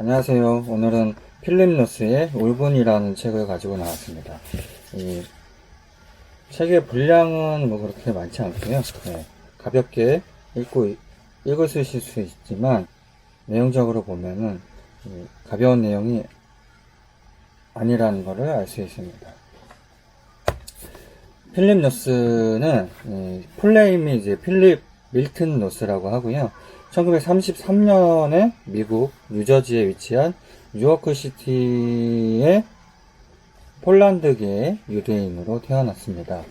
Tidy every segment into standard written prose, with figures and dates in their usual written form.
안녕하세요. 오늘은 필립 노스의 울분이라는 책을 가지고 나왔습니다. 이 책의 분량은 뭐 그렇게 많지 않고요. 가볍게 읽으실 수 있지만 내용적으로 보면은 가벼운 내용이 아니라는 것을 알 수 있습니다. 필립 노스는 풀네임이 이제 필립 밀튼 노스라고 하고요. 1933년에 미국 뉴저지에 위치한 뉴워크시티의 폴란드계 유대인으로 태어났습니다.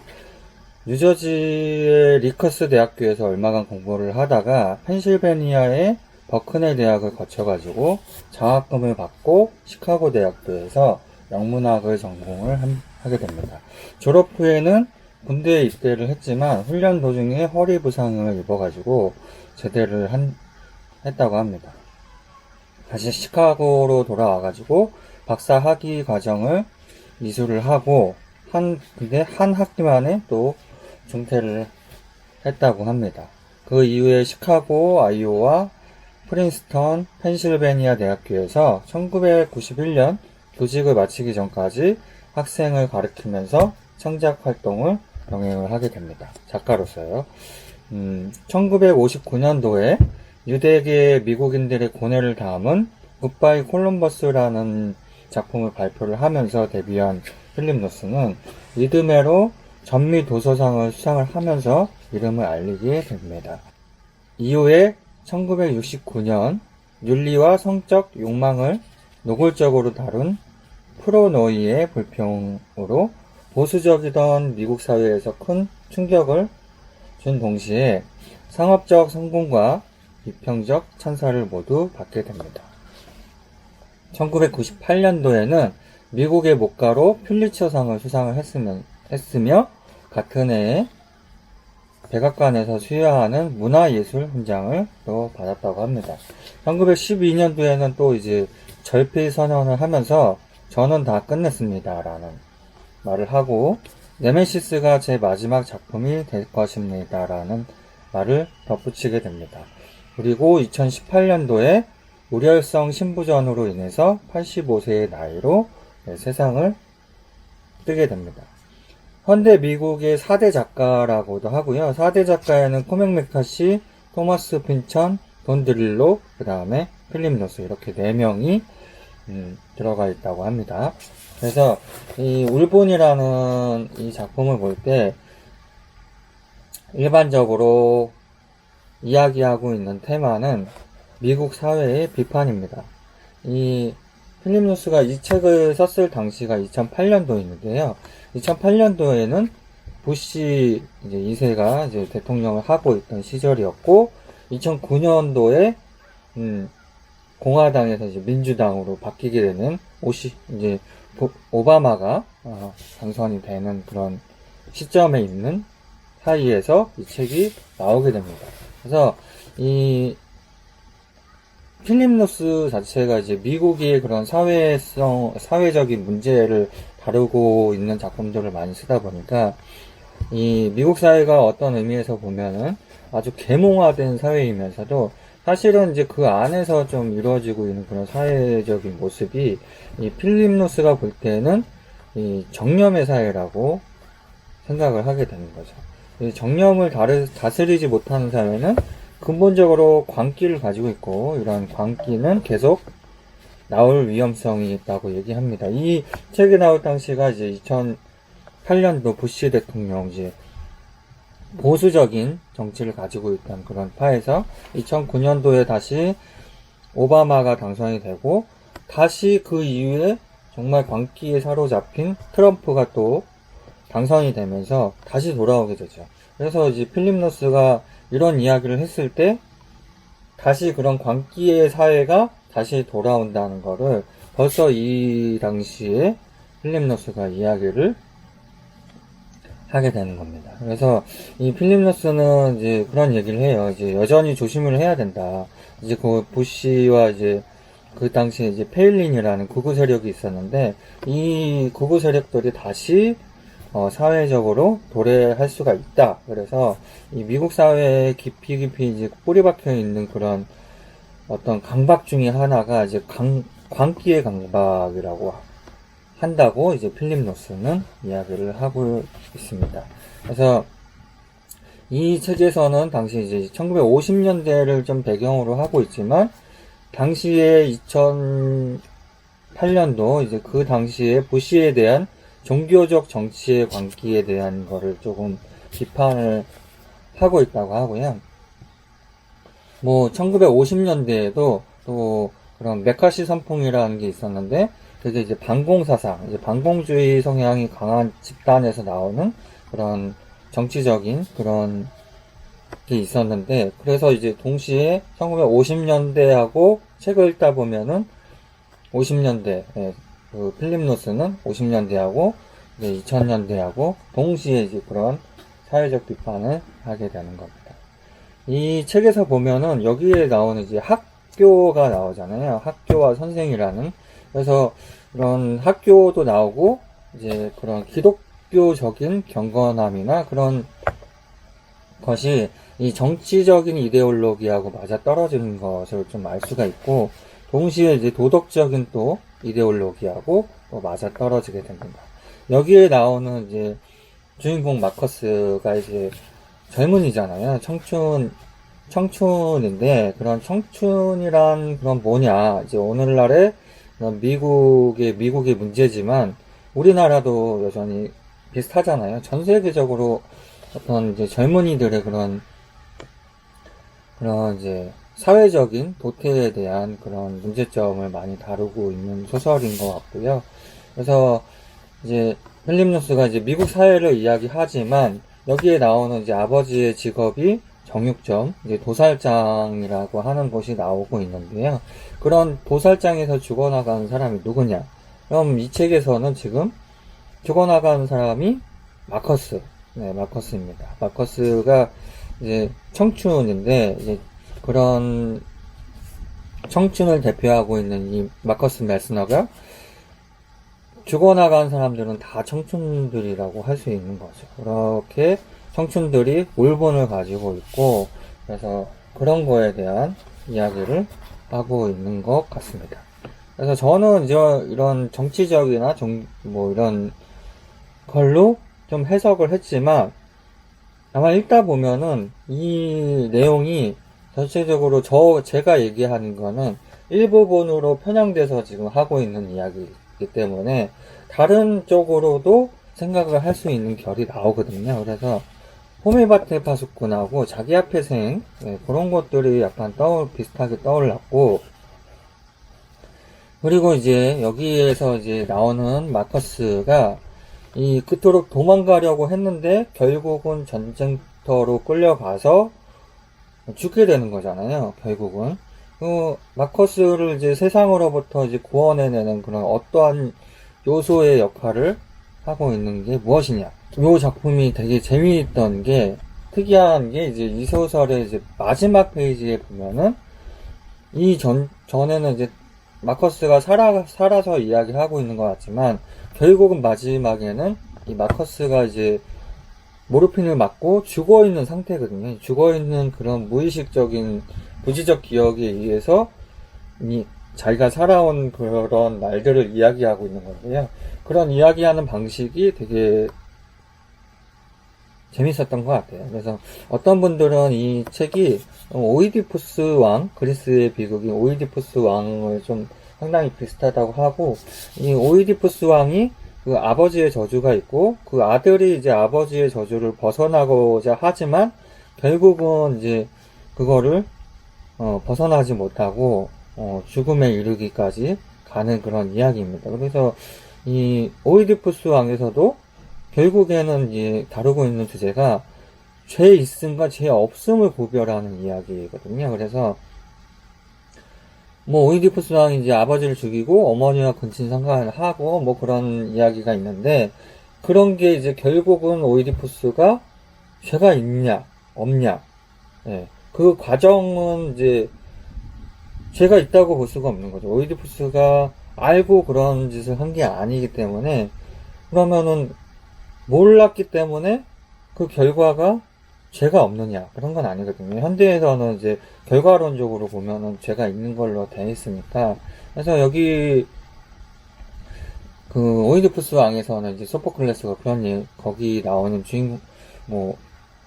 뉴저지의 리커스 대학교에서 얼마간 공부를 하다가 펜실베니아의 버크네 대학을 거쳐가지고 장학금을 받고 시카고 대학교에서 영문학을 전공을 하게 됩니다. 졸업 후에는 군대에 입대를 했지만 훈련 도중에 허리 부상을 입어가지고 제대를 했다고 합니다. 다시 시카고로 돌아와가지고 박사 학위 과정을 이수를 하고 근데 한 학기 만에 또 중퇴를 했다고 합니다. 그 이후에 시카고, 아이오와, 프린스턴, 펜실베니아 대학교에서 1991년 교직을 마치기 전까지 학생을 가르치면서 창작 활동을 병행을 하게 됩니다. 작가로서요. 1959년도에 유대계 미국인들의 고뇌를 담은 굿바이 콜럼버스라는 작품을 발표를 하면서 데뷔한 필립 노스는 리드메로 전미 도서상을 수상을 하면서 이름을 알리게 됩니다. 이후에 1969년 윤리와 성적 욕망을 노골적으로 다룬 프로노이의 불평으로 보수적이던 미국 사회에서 큰 충격을 준 동시에 상업적 성공과 비평적 찬사를 모두 받게 됩니다. 1998년도에는 미국의 목가로 퓰리처상을 수상을 했으며 같은 해에 백악관에서 수여하는 문화예술 훈장을 또 받았다고 합니다. 1912년도에는 또 이제 절필 선언을 하면서 저는 다 끝냈습니다 라는 말을 하고 네메시스가 제 마지막 작품이 될 것입니다 라는 말을 덧붙이게 됩니다. 그리고 2018년도에 우렬성 신부전으로 인해서 85세의 나이로 세상을 뜨게 됩니다. 현대 미국의 4대 작가라고도 하고요. 4대 작가에는 코맥 메카시, 토마스 핀천, 돈 드릴로, 그 다음에 필립 노스 이렇게 4명이 들어가 있다고 합니다. 그래서 이 울본이라는 이 작품을 볼 때 일반적으로 이야기하고 있는 테마는 미국 사회의 비판입니다. 이 필립 노스가 이 책을 썼을 당시가 2008년도인데요. 2008년도에는 부시 이제 2세가 이제 대통령을 하고 있던 시절이었고, 2009년도에 공화당에서 이제 민주당으로 바뀌게 되는 이제 오바마가 당선이 되는 그런 시점에 있는 사이에서 이 책이 나오게 됩니다. 그래서 이 필립 노스 자체가 이제 미국의 그런 사회적인 문제를 다루고 있는 작품들을 많이 쓰다 보니까 이 미국 사회가 어떤 의미에서 보면은 아주 계몽화된 사회이면서도 사실은 이제 그 안에서 좀 이루어지고 있는 그런 사회적인 모습이 이 필립 노스가 볼 때는 이 정념의 사회라고 생각을 하게 되는 거죠. 이 정념을 다스리지 못하는 사회는 근본적으로 광기를 가지고 있고 이런 광기는 계속 나올 위험성이 있다고 얘기합니다. 이 책이 나올 당시가 이제 2008년도 부시 대통령 이제 보수적인 정치를 가지고 있던 그런 파에서 2009년도에 다시 오바마가 당선이 되고 다시 그 이후에 정말 광기에 사로잡힌 트럼프가 또 당선이 되면서 다시 돌아오게 되죠. 그래서 이제 필립 노스가 이런 이야기를 했을 때 다시 그런 광기의 사회가 다시 돌아온다는 거를 벌써 이 당시에 필립 노스가 이야기를 하게 되는 겁니다. 그래서 이 필립 노스는 이제 그런 얘기를 해요. 이제 여전히 조심을 해야 된다. 이제 그 부시와 이제 그 당시에 이제 페일린이라는 극우 세력이 있었는데 이 극우 세력들이 다시 사회적으로 도래할 수가 있다. 그래서 이 미국 사회에 깊이 이제 뿌리 박혀 있는 그런 어떤 강박 중에 하나가 이제 광기의 강박이라고 한다고 이제 필립 노스는 이야기를 하고 있습니다. 그래서 이 책에서는 당시 이제 1950년대를 좀 배경으로 하고 있지만, 당시에 2008년도 이제 그 당시에 부시에 대한 종교적 정치의 광기에 대한 거를 조금 비판을 하고 있다고 하고요. 뭐 1950년대에도 또 그런 메카시 선풍이라는 게 있었는데, 그게 이제 반공사상, 이제 반공주의 성향이 강한 집단에서 나오는 그런 정치적인 그런 게 있었는데, 그래서 이제 동시에 1950년대하고 책을 읽다 보면은 50년대, 그 필립 노스는 50년대하고 2000년대하고 동시에 이제 그런 사회적 비판을 하게 되는 겁니다. 이 책에서 보면은 여기에 나오는 이제 학교가 나오잖아요. 학교와 선생이라는. 그래서 그런 학교도 나오고, 이제 그런 기독교적인 경건함이나 그런 것이 이 정치적인 이데올로기하고 맞아 떨어지는 것을 좀 알 수가 있고, 동시에 이제 도덕적인 또 이데올로기하고 또 맞아 떨어지게 됩니다. 여기에 나오는 이제 주인공 마커스가 이제 젊은이잖아요. 청춘인데, 그런 청춘이란 그런 뭐냐, 이제 오늘날의 미국의 문제지만, 우리나라도 여전히 비슷하잖아요. 전 세계적으로 어떤 이제 젊은이들의 그런 이제 사회적인 도태에 대한 그런 문제점을 많이 다루고 있는 소설인 것 같고요. 그래서 이제 필립 노스가 이제 미국 사회를 이야기하지만, 여기에 나오는 이제 아버지의 직업이 정육점, 이제 도살장이라고 하는 곳이 나오고 있는데요. 그런 도살장에서 죽어나가는 사람이 누구냐? 그럼 이 책에서는 지금 죽어나가는 사람이 마커스입니다. 마커스가 이제 청춘인데, 이제 그런 청춘을 대표하고 있는 이 마커스 메스너가 죽어나간 사람들은 다 청춘들이라고 할 수 있는 거죠. 그렇게 청춘들이 울분을 가지고 있고, 그래서 그런 거에 대한 이야기를 하고 있는 것 같습니다. 그래서 저는 이제 이런 정치적이나 이런 걸로 좀 해석을 했지만, 아마 읽다 보면은 이 내용이 전체적으로 제가 얘기하는 거는 일부분으로 편향돼서 지금 하고 있는 이야기이기 때문에 다른 쪽으로도 생각을 할 수 있는 결이 나오거든요. 그래서 호미바테 파수꾼하고 자기 앞의 생, 그런 것들이 약간 비슷하게 떠올랐고, 그리고 이제 여기에서 이제 나오는 마커스가 그토록 도망가려고 했는데 결국은 전쟁터로 끌려가서 죽게 되는 거잖아요. 결국은 마커스를 이제 세상으로부터 이제 구원해내는 그런 어떠한 요소의 역할을 하고 있는 게 무엇이냐. 이 작품이 되게 재미있던 게, 특이한 게 이제 이 소설의 이제 마지막 페이지에 보면은 전에는 이제 마커스가 살아서 이야기하고 있는 것 같지만, 결국은 마지막에는 이 마커스가 이제 모르핀을 맞고 죽어있는 상태거든요. 죽어있는 그런 무의식적인 부지적 기억에 의해서 자기가 살아온 그런 날들을 이야기하고 있는 건데요. 그런 이야기하는 방식이 되게 재밌었던 것 같아요. 그래서 어떤 분들은 이 책이 오이디푸스 왕, 그리스의 비극인 오이디푸스 왕을 좀 상당히 비슷하다고 하고, 이 오이디푸스 왕이 그 아버지의 저주가 있고, 그 아들이 이제 아버지의 저주를 벗어나고자 하지만 결국은 이제 그거를 벗어나지 못하고 죽음에 이르기까지 가는 그런 이야기입니다. 그래서 이 오이디푸스 왕에서도 결국에는 이제 다루고 있는 주제가 죄 있음과 죄 없음을 구별하는 이야기거든요. 그래서 오이디푸스 왕이 이제 아버지를 죽이고 어머니와 근친상간을 하고 그런 이야기가 있는데, 그런 게 이제 결국은 오이디푸스가 죄가 있냐 없냐, 그 과정은 이제 죄가 있다고 볼 수가 없는 거죠. 오이디푸스가 알고 그런 짓을 한 게 아니기 때문에, 그러면은 몰랐기 때문에 그 결과가 죄가 없느냐 그런 건 아니거든요. 현대에서는 이제 결과론적으로 보면은 죄가 있는 걸로 돼 있으니까. 그래서 여기 그 오이디푸스 왕에서는 이제 소포클레스가 거기 나오는 주인공 뭐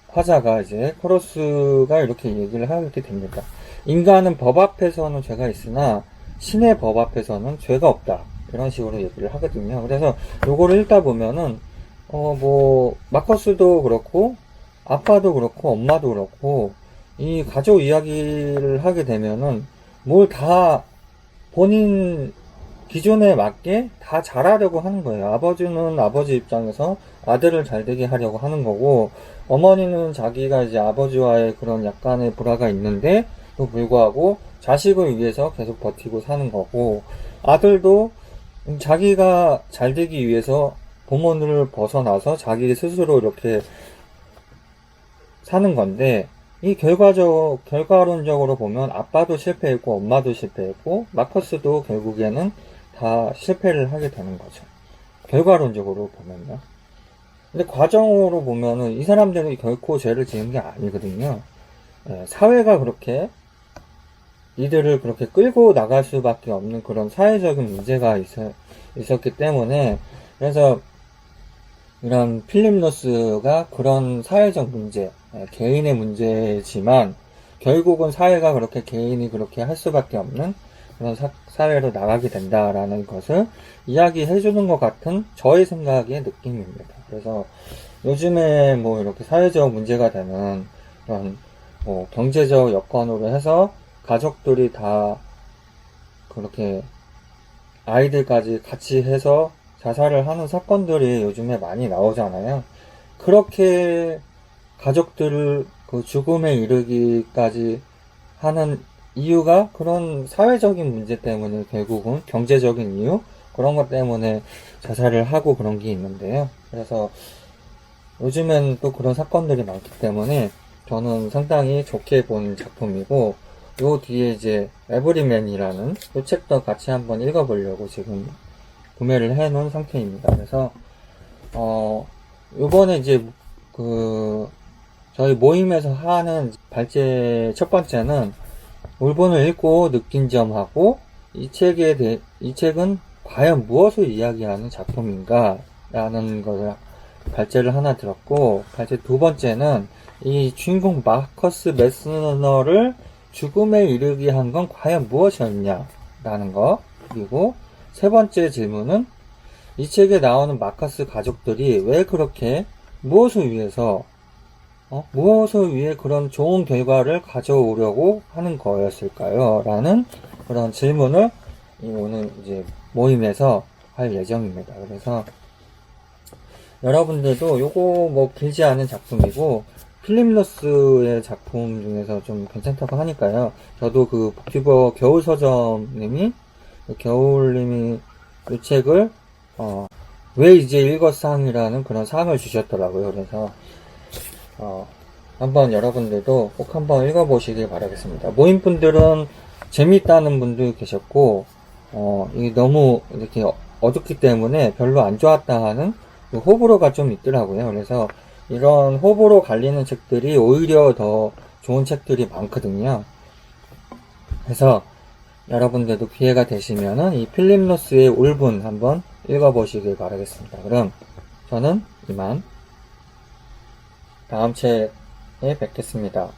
화자가 이제 코러스가 이렇게 얘기를 하게 됩니다. 인간은 법 앞에서는 죄가 있으나 신의 법 앞에서는 죄가 없다, 이런 식으로 얘기를 하거든요. 그래서 요거를 읽다 보면은 뭐 마커스도 그렇고 아빠도 그렇고 엄마도 그렇고 이 가족 이야기를 하게 되면은 뭘 다 본인 기존에 맞게 다 잘하려고 하는 거예요. 아버지는 아버지 입장에서 아들을 잘 되게 하려고 하는 거고, 어머니는 자기가 이제 아버지와의 그런 약간의 불화가 있는데 또 불구하고 자식을 위해서 계속 버티고 사는 거고, 아들도 자기가 잘 되기 위해서 부모를 벗어나서 자기 스스로 이렇게 사는 건데, 이 결과론적으로 보면 아빠도 실패했고 엄마도 실패했고 마커스도 결국에는 다 실패를 하게 되는 거죠. 결과론적으로 보면요. 근데 과정으로 보면은 이 사람들이 결코 죄를 지은 게 아니거든요. 사회가 그렇게 이들을 그렇게 끌고 나갈 수밖에 없는 그런 사회적인 문제가 있었기 때문에, 그래서 이런 필립 노스가 그런 사회적 문제, 개인의 문제지만 결국은 사회가 그렇게 개인이 그렇게 할 수밖에 없는 그런 사회로 나가게 된다라는 것을 이야기해 주는 것 같은 저의 생각의 느낌입니다. 그래서 요즘에 뭐 이렇게 사회적 문제가 되는 그런 뭐 경제적 여건으로 해서 가족들이 다 그렇게 아이들까지 같이 해서 자살을 하는 사건들이 요즘에 많이 나오잖아요. 그렇게 가족들을 그 죽음에 이르기까지 하는 이유가 그런 사회적인 문제 때문에, 결국은 경제적인 이유, 그런 것 때문에 자살을 하고 그런 게 있는데요. 그래서 요즘엔 또 그런 사건들이 많기 때문에 저는 상당히 좋게 본 작품이고, 요 뒤에 이제 에브리맨이라는 요 책도 같이 한번 읽어보려고 지금 구매를 해 놓은 상태입니다. 그래서 요번에 이제 저희 모임에서 하는 발제 첫 번째는 울본을 읽고 느낀 점하고 이 책은 과연 무엇을 이야기하는 작품인가 라는 것을 발제를 하나 들었고, 발제 두 번째는 이 주인공 마커스 메스너를 죽음에 이르게 한 건 과연 무엇이었냐 라는 거, 그리고 세 번째 질문은 이 책에 나오는 마커스 가족들이 왜 그렇게 무엇을 위해 그런 좋은 결과를 가져오려고 하는 거였을까요? 라는 그런 질문을 오늘 이제 모임에서 할 예정입니다. 그래서 여러분들도 요거 뭐 길지 않은 작품이고 필립 노스의 작품 중에서 좀 괜찮다고 하니까요. 저도 그 북튜버 겨울서점님이 이 책을 왜 이제 읽었상이라는 그런 상을 주셨더라고요. 그래서 한번 여러분들도 꼭 한번 읽어보시길 바라겠습니다. 모임분들은 재미있다는 분도 계셨고, 이게 너무 이렇게 어둡기 때문에 별로 안 좋았다 하는 그 호불호가 좀 있더라고요. 그래서 이런 호불호 갈리는 책들이 오히려 더 좋은 책들이 많거든요. 그래서 여러분들도 기회가 되시면은 이 필립 노스의 울분 한번 읽어보시길 바라겠습니다. 그럼 저는 이만 다음 책에 뵙겠습니다.